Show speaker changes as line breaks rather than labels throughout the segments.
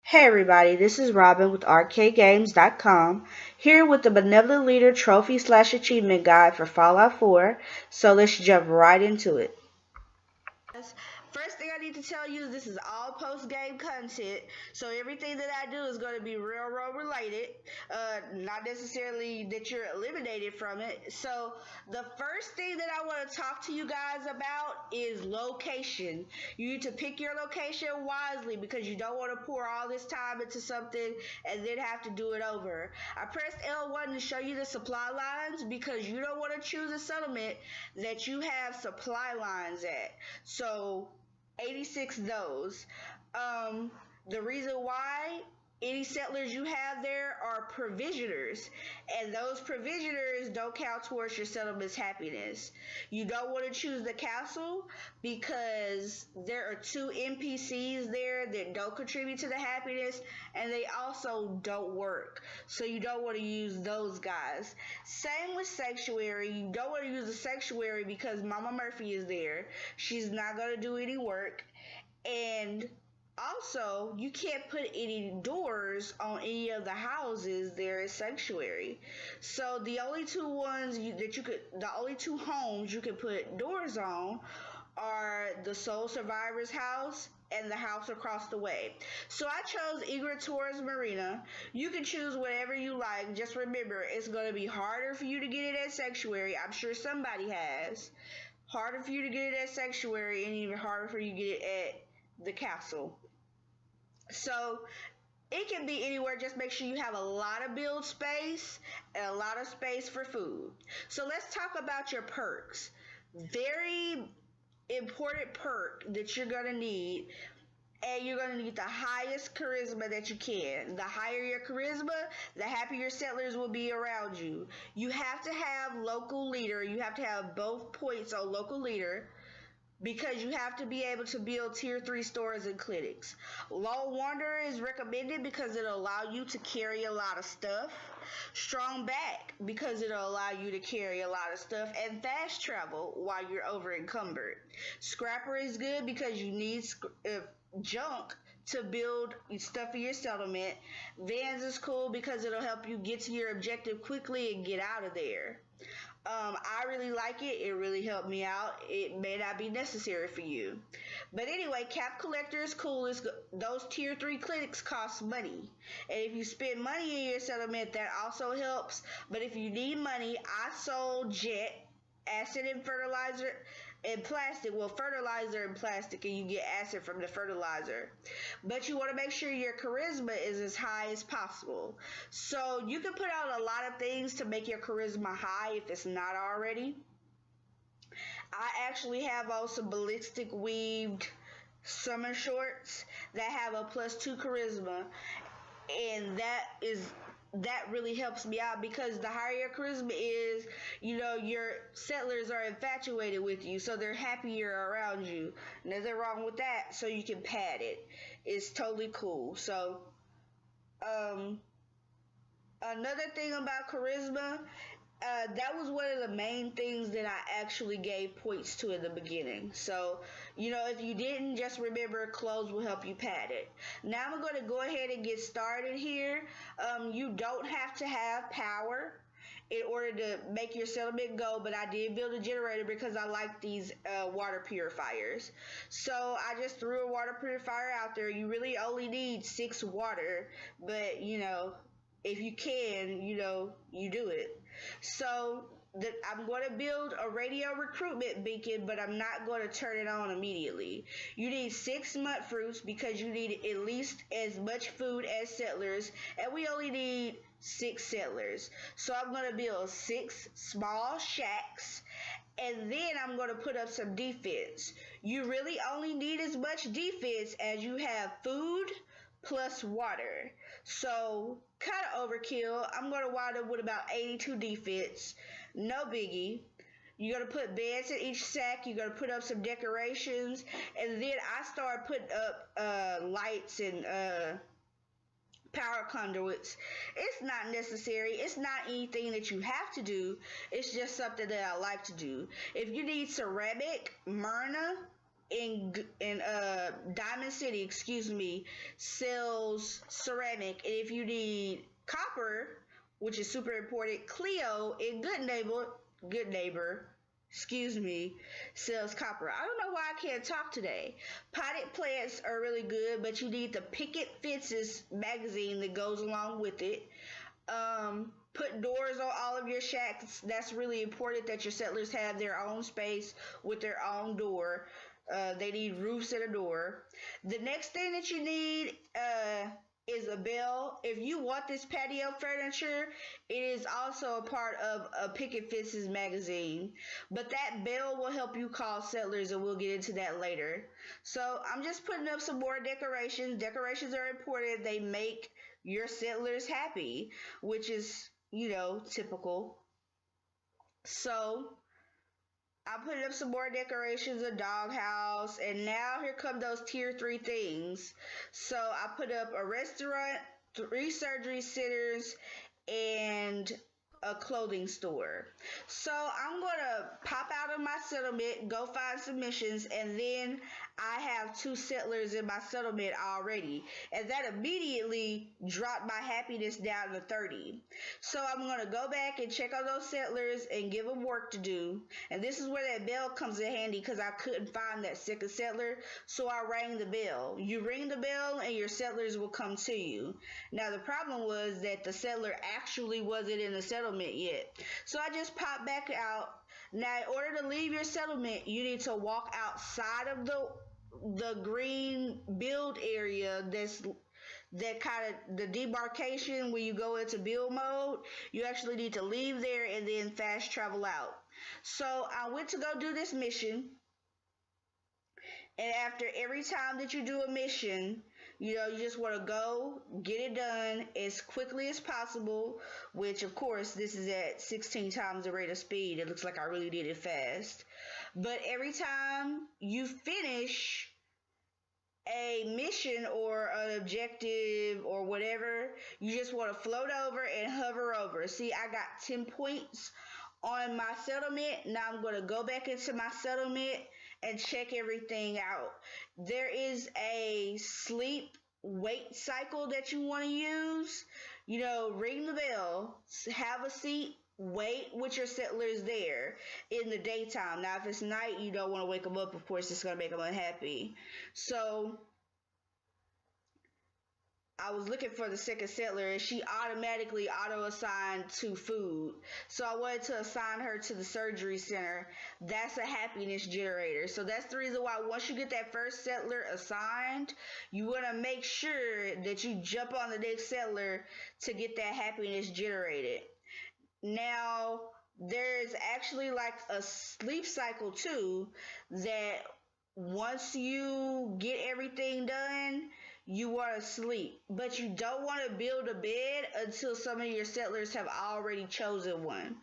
Hey everybody, this is Robyn with ArcadeGames.com, here with the Benevolent Leader Trophy slash Achievement Guide for Fallout 4, so let's jump right into it. First thing I need to tell you is this is all post-game content, so everything that I do is going to be railroad related, not necessarily that you're eliminated from it. So the first thing that I want to talk to you guys about is location. You need to pick your location wisely because you don't want to pour all this time into something and then have to do it over. I pressed L1 to show you the supply lines because you don't want to choose a settlement that you have supply lines at. So 86 those. The reason why any settlers you have there are provisioners, and those provisioners don't count towards your settlement's happiness. You don't want to choose the castle because there are two NPCs there that don't contribute to the happiness, and they also don't work. So you don't want to use those guys. Same with Sanctuary. You don't want to use the Sanctuary because Mama Murphy is there. She's not going to do any work. And also, you can't put any doors on any of the houses there at Sanctuary. So the only two the only two homes you can put doors on are the Soul Survivor's house and the house across the way. So I chose Torres Marina. You can choose whatever you like. Just remember, it's going to be harder for you to get it at Sanctuary. I'm sure somebody has. Harder for you to get it at Sanctuary and even harder for you to get it at the castle. So it can be anywhere. Just make sure you have a lot of build space and a lot of space for food. So let's talk about your perks. Very important perk that you're going to need, and you're going to need the highest charisma that you can. The higher your charisma, the happier settlers will be around you. You have to have local leader. You have to have both points on local leader, because you have to be able to build tier 3 stores and clinics. Lone Wanderer is recommended because it'll allow you to carry a lot of stuff. Strong Back because it'll allow you to carry a lot of stuff. And Fast Travel while you're over encumbered. Scrapper is good because you need junk to build stuff for your settlement. Vans is cool because it'll help you get to your objective quickly and get out of there. I really like it. It really helped me out. It may not be necessary for you. But anyway, Cap Collector is cool. Those tier 3 clinics cost money. And if you spend money in your settlement, that also helps. But if you need money, I sold jet, acid and fertilizer, and plastic. Well, fertilizer and plastic, and you get acid from the fertilizer. But you want to make sure your charisma is as high as possible. So you can put out a lot of things to make your charisma high if it's not already. I actually have on some ballistic weaved summer shorts that have a +2 charisma, and that really helps me out because the higher your charisma is, your settlers are infatuated with you, so they're happier around you. Nothing wrong with that, so you can pad it. It's totally cool. So, another thing about charisma, that was one of the main things that I actually gave points to in the beginning. So, if you didn't, just remember clothes will help you pad it. Now I'm going to go ahead and get started here. You don't have to have power in order to make your settlement go, but I did build a generator because I like these water purifiers. So I just threw a water purifier out there. You really only need 6 water, but if you can, you do it. So I'm going to build a radio recruitment beacon, but I'm not going to turn it on immediately. You need 6 mud fruits because you need at least as much food as settlers, and we only need 6 settlers. So I'm going to build 6 small shacks, and then I'm going to put up some defense. You really only need as much defense as you have food plus water. So kind of overkill. I'm going to wind up with about 82 defense. No biggie. You're going to put beds in each sack. You're going to put up some decorations. And then I start putting up lights and power conduits. It's not necessary. It's not anything that you have to do. It's just something that I like to do. If you need ceramic, Myrna, in Diamond City, excuse me, sells ceramic, and if you need copper, which is super important, Cleo in Good Neighbor, excuse me, sells copper. I don't know why I can't talk today. Potted plants are really good, but you need the Picket Fences magazine that goes along with it. Put doors on all of your shacks. That's really important that your settlers have their own space with their own door. They need roofs and a door. The next thing that you need is a bell. If you want this patio furniture, it is also a part of a Picket Fences magazine. But that bell will help you call settlers, and we'll get into that later. So I'm just putting up some more decorations. Decorations are important. They make your settlers happy, which is, you know, typical. So I put up some more decorations, a doghouse, and now here come those tier 3 things. So I put up a restaurant, 3 surgery centers, and a clothing store. So I'm gonna pop out of my settlement, go find some missions, and then I have 2 settlers in my settlement already, and that immediately dropped my happiness down to 30. So I'm gonna go back and check on those settlers and give them work to do. And this is where that bell comes in handy, because I couldn't find that second settler, so I rang the bell. You ring the bell and your settlers will come to you. Now the problem was that the settler actually wasn't in the settlement yet. So I just popped back out. Now in order to leave your settlement, you need to walk outside of the green build area. That kind of the demarcation where you go into build mode. You actually need to leave there and then fast travel out. So I went to go do this mission. And after every time that you do a mission, you know, you just want to go get it done as quickly as possible, which of course this is at 16 times the rate of speed. It looks like I really did it fast. But every time you finish a mission or an objective or whatever, you just want to float over and hover over. See, I got 10 points on my settlement. Now I'm going to go back into my settlement and check everything out. There is a sleep wait cycle that you want to use. You know, ring the bell, have a seat, wait with your settlers there in the daytime. Now if it's night, you don't want to wake them up. Of course, it's going to make them unhappy. So I was looking for the second settler, and she automatically auto-assigned to food. So I wanted to assign her to the surgery center. That's a happiness generator. So that's the reason why once you get that first settler assigned, you want to make sure that you jump on the next settler to get that happiness generated. Now, there's actually like a sleep cycle too, that once you get everything done, you want to sleep, but you don't want to build a bed until some of your settlers have already chosen one.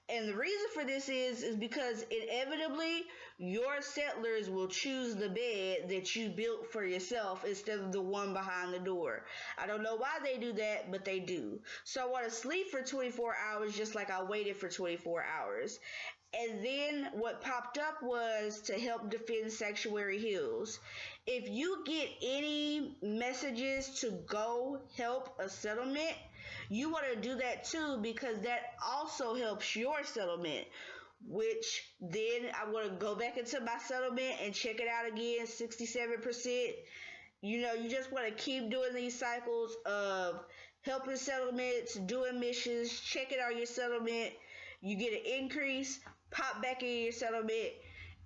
And the reason for this is because inevitably your settlers will choose the bed that you built for yourself instead of the one behind the door. I don't know why they do that, but they do. So I want to sleep for 24 hours just like I waited for 24 hours. And then what popped up was to help defend Sanctuary Hills. If you get any messages to go help a settlement, you want to do that too, because that also helps your settlement. Which then I'm going to go back into my settlement and check it out again, 67%. You know, you just want to keep doing these cycles of helping settlements, doing missions, checking on your settlement. You get an increase, pop back in your settlement.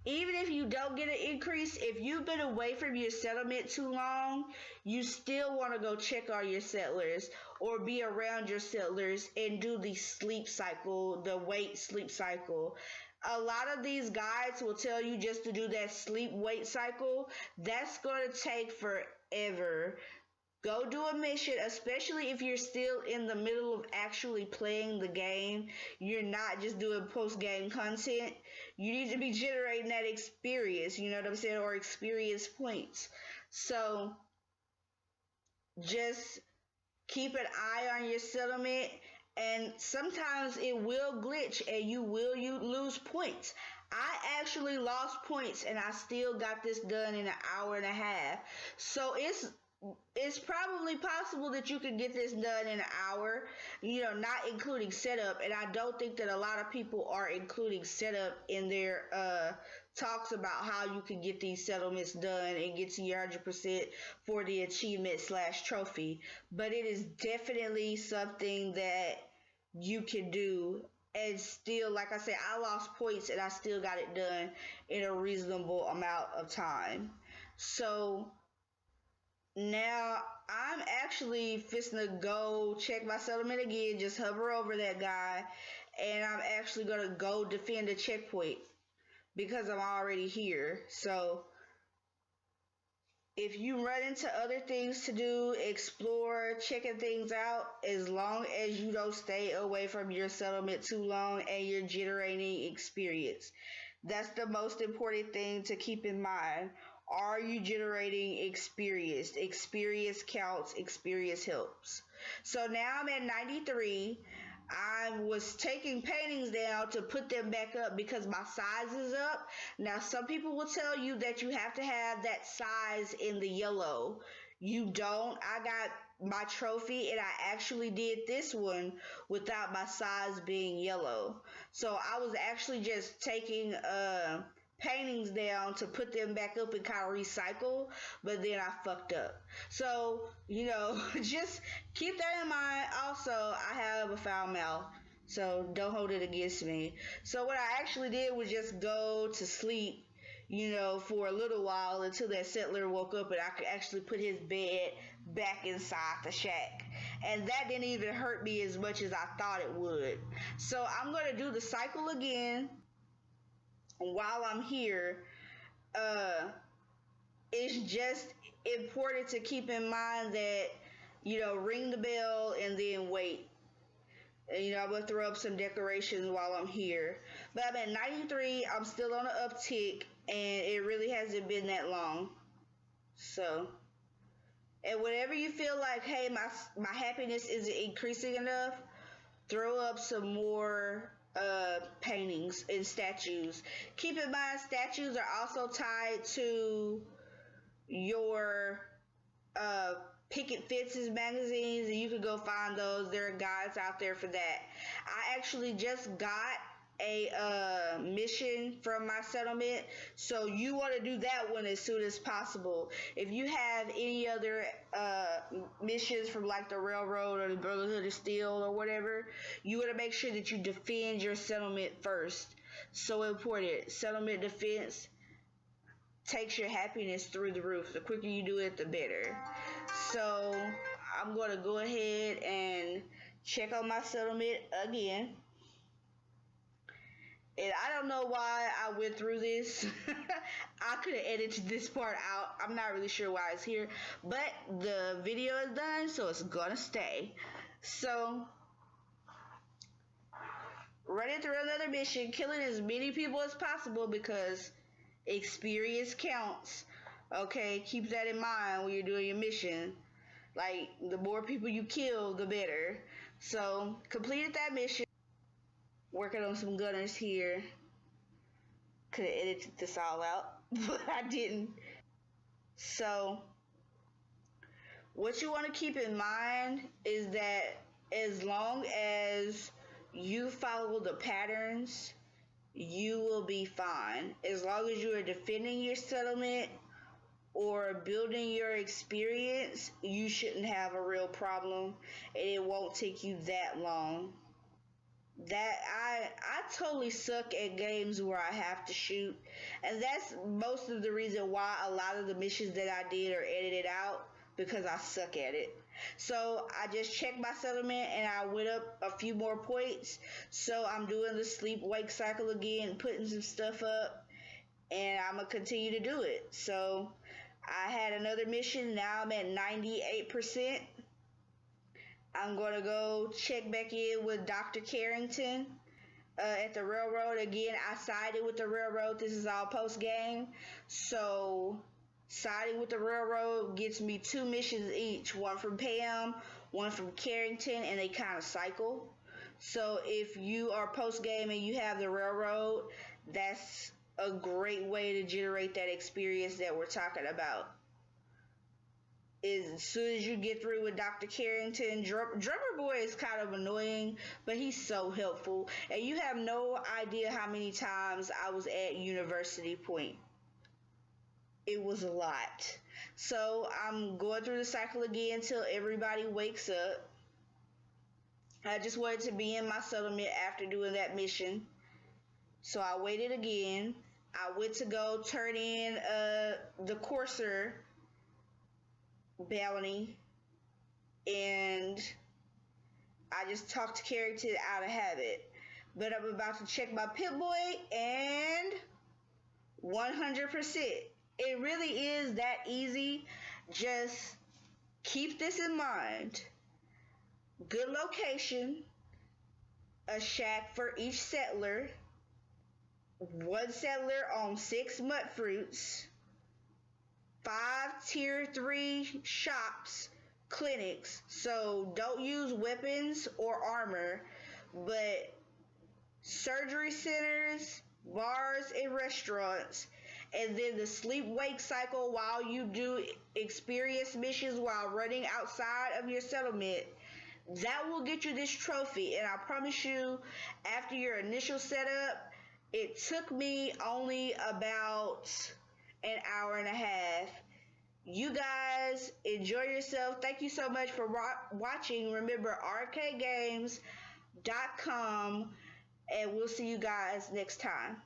Even if you don't get an increase, if you've been away from your settlement too long, you still want to go check on your settlers or be around your settlers and do the sleep cycle, the wait sleep cycle. A lot of these guides will tell you just to do that sleep wait cycle. That's going to take forever. Go do a mission, especially if you're still in the middle of actually playing the game. You're not just doing post-game content. You need to be generating that experience, you know what I'm saying, or experience points. So just keep an eye on your settlement, and sometimes it will glitch and you will lose points. I actually lost points and I still got this done in an hour and a half. So it's probably possible that you could get this done in an hour, not including setup. And I don't think that a lot of people are including setup in their talks about how you can get these settlements done and get to your 100% for the achievement / trophy. But it is definitely something that you can do. And still, like I said, I lost points and I still got it done in a reasonable amount of time. So now I'm actually fixing to go check my settlement again, just hover over that guy, and I'm actually going to go defend the checkpoint because I'm already here. So if you run into other things to do, explore, checking things out, as long as you don't stay away from your settlement too long and you're generating experience. That's the most important thing to keep in mind. Are you generating experience? Experience counts. Experience helps. So now I'm at 93. I was taking paintings down to put them back up because my size is up. Now, some people will tell you that you have to have that size in the yellow. You don't. I got my trophy and I actually did this one without my size being yellow. So I was actually just taking paintings down to put them back up and kind of recycle, but then I fucked up. So, just keep that in mind. Also, I have a foul mouth, so don't hold it against me. So what I actually did was just go to sleep, for a little while until that settler woke up and I could actually put his bed back inside the shack. And that didn't even hurt me as much as I thought it would. So I'm going to do the cycle again. While I'm here, it's just important to keep in mind that, ring the bell and then wait. And, I'm going to throw up some decorations while I'm here. But I'm at 93. I'm still on an uptick, and it really hasn't been that long. So, and whenever you feel like, hey, my happiness isn't increasing enough, throw up some more paintings and statues. Keep in mind, statues are also tied to your picket fences magazines, and you can go find those. There are guides out there for that. I actually just got a mission from my settlement, so you want to do that one as soon as possible. If you have any other missions from like the railroad or the Brotherhood of Steel or whatever, you want to make sure that you defend your settlement first. So important. Settlement defense takes your happiness through the roof. The quicker you do it, the better. So I'm going to go ahead and check on my settlement again. And I don't know why I went through this. I could have edited this part out. I'm not really sure why it's here. But the video is done, so it's gonna stay. So, running through another mission, killing as many people as possible because experience counts. Okay, keep that in mind when you're doing your mission. Like, the more people you kill, the better. So, completed that mission. Working on some gunners here. Could have edited this all out, but I didn't. So, what you want to keep in mind is that as long as you follow the patterns, you will be fine. As long as you are defending your settlement or building your experience, you shouldn't have a real problem, and it won't take you that long. That I totally suck at games where I have to shoot, and that's most of the reason why a lot of the missions that I did are edited out, because I suck at it. So I just checked my settlement and I went up a few more points. So I'm doing the sleep wake cycle again, putting some stuff up, and I'm gonna continue to do it. So I had another mission. Now I'm at 98%. I'm going to go check back in with Dr. Carrington at the railroad. Again, I sided with the railroad. This is all post-game. So, siding with the railroad gets me 2 missions each. One from Pam, one from Carrington, and they kind of cycle. So, if you are post-game and you have the railroad, that's a great way to generate that experience that we're talking about. Is as soon as you get through with Dr. Carrington, Drummer Boy is kind of annoying, but he's so helpful. And you have no idea how many times I was at University Point. It was a lot. So I'm going through the cycle again till everybody wakes up. I just wanted to be in my settlement after doing that mission. So I waited again. I went to go turn in the courser bounty, and I just talked to Carrington out of habit. But I'm about to check my Pip-Boy, and 100%. It really is that easy. Just keep this in mind. Good location, a shack for each settler, one settler on 6 mut fruits, 5 tier 3 shops, clinics. So don't use weapons or armor, but surgery centers, bars, and restaurants. And then the sleep-wake cycle while you do experience missions while running outside of your settlement. That will get you this trophy. And I promise you, after your initial setup, it took me only about an hour and a half. You guys enjoy yourself. Thank you so much for watching. Remember, OurcadeGames.com, and we'll see you guys next time.